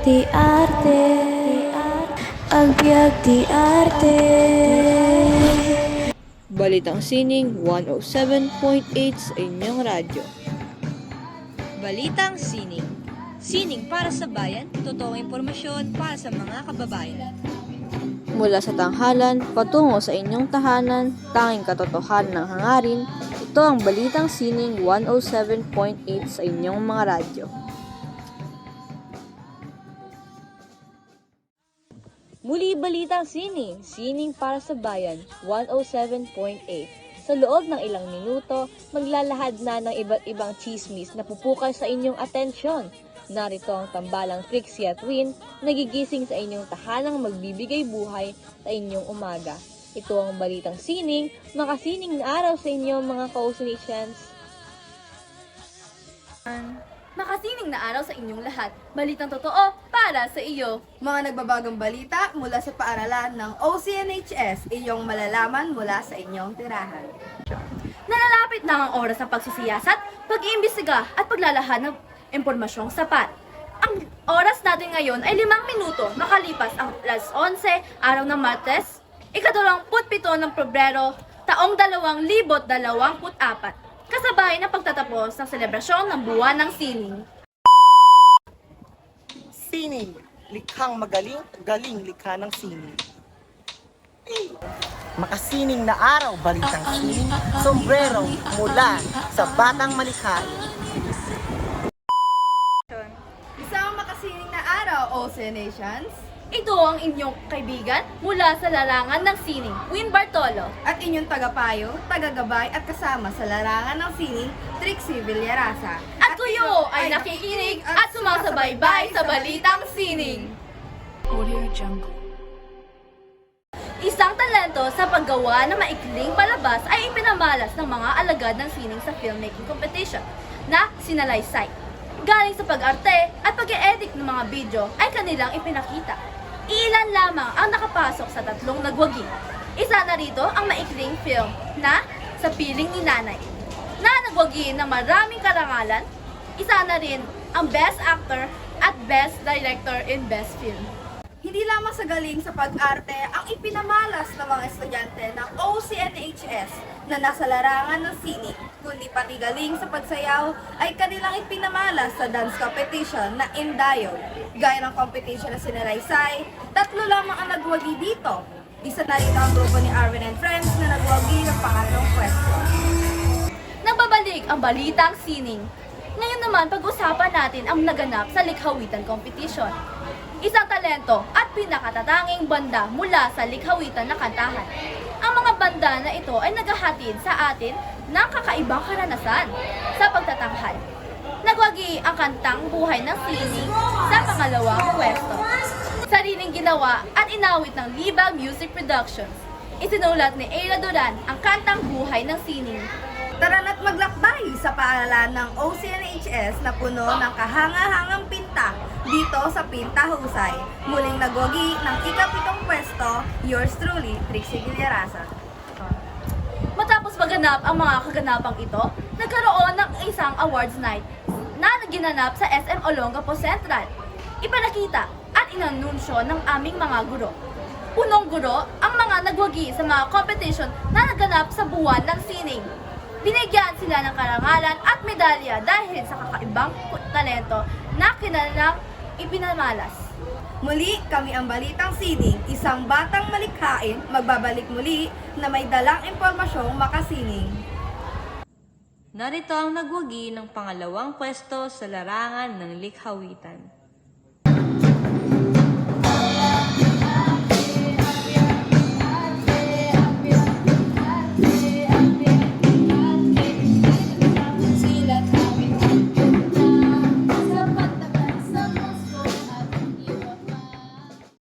Ti arte, agbyag ti arte. Balitang Sining 107.8 sa inyong radyo. Balitang Sining. Sining para sa bayan, totoong impormasyon para sa mga kababayan. Mula sa tanghalan, patungo sa inyong tahanan, tanging katotohanan ng hangarin, ito ang Balitang Sining 107.8 sa inyong mga radyo. Muli Balitang Sining, Sining para sa bayan, 107.8. Sa loob ng ilang minuto, maglalahad na ng iba't ibang chismis na pupukal sa inyong atensyon. Narito ang tambalang Trixie at Win, nagigising sa inyong tahanang magbibigay buhay sa inyong umaga. Ito ang Balitang Sining, makasining na araw sa inyong mga ka-Oceanians. Makasining na araw sa inyong lahat. Balitang totoo para sa iyo. Mga nagbabagang balita mula sa paaralan ng OCNHS, iyong malalaman mula sa inyong tirahan. Nalalapit na ang oras ng pagsisiyasat, pag-iimbestiga at paglalahad ng impormasyong sapat. Ang oras natin ngayon ay 5 minuto makalipas ang alas 11 araw ng Martes, ika-27 ng Pebrero, taong 2024. Kasabay ng pagtatapos ng selebrasyon ng buwan ng sining. Sining, likhang magaling, galing likha ng sining. Makasining na araw, balitang sining, sombrero mula sa batang malikhain. Isang makasining na araw, OCNations, Ito ang inyong kaibigan mula sa larangan ng sining, Win Bartolo. at inyong tagapayo, tagagabay at kasama sa larangan ng sining, Trixie Villarasa. At kayo ay nakikinig at sumasabaybay sa Balitang Sining. Isang talento sa paggawa ng maikling palabas ay ipinamalas ng mga alagad ng sining sa filmmaking competition na sinalaysay. Galing sa pag-arte at pag-e-edit ng mga video ay kanilang ipinakita. Ilan lamang ang nakapasok sa 3 nagwagi. Isa na rito ang maikling film na Sa Piling ni Nanay, na nagwagi ng maraming karangalan. Isa na rin ang Best Actor at Best Director in Best Film. Hindi lamang sa galing sa pag-arte ang ipinamalas ng mga estudyante ng OCNHS na nasa larangan ng sining, kundi pati galing sa pagsayaw ay kanilang ipinamalas sa dance competition na Indayo. Gaya ng competition na sinalaysay, 3 lamang ang nagwagi dito. Isa na rin ang grupo ni Arvin and Friends na nagwagi ng pangatlong pwesto. Nagbabalik ang Balitang Sining. Ngayon naman pag-usapan natin ang naganap sa Likhawitan Competition. Isang talento at pinakatatanging banda mula sa likhawitan na kantahan. Ang mga banda na ito ay naghahatid sa atin ng kakaibang karanasan sa pagtatanghal. Nagwagi ang kantang Buhay ng Sining sa pangalawang pwesto. Sariling ginawa at inawit ng Libag Music Productions. Isinulat ni Eira Duran ang kantang Buhay ng Sining. Tara na't maglakbay sa paaralan ng OCNHS na puno ng kahanga-hangang pinta dito sa Pinta Husay. Muling nagwagi ng ika-7 pwesto, yours truly, Trixie Villarasa. Matapos maganap ang mga kaganapang ito, nagkaroon ng isang awards night na ginanap sa SM Olongapo Central. Ipinakita at inanunsyo ng aming mga guro. Punong guro ang mga nagwagi sa mga competition na naganap sa buwan ng sining. Binigyan sila ng karangalan at medalya dahil sa kakaibang talento na kanilang ipinamalas. Muli, kami ang Balitang Sining, isang batang malikhain, magbabalik muli na may dalang impormasyong makasining. Narito ang nagwagi ng pangalawang pwesto sa larangan ng likhawitan.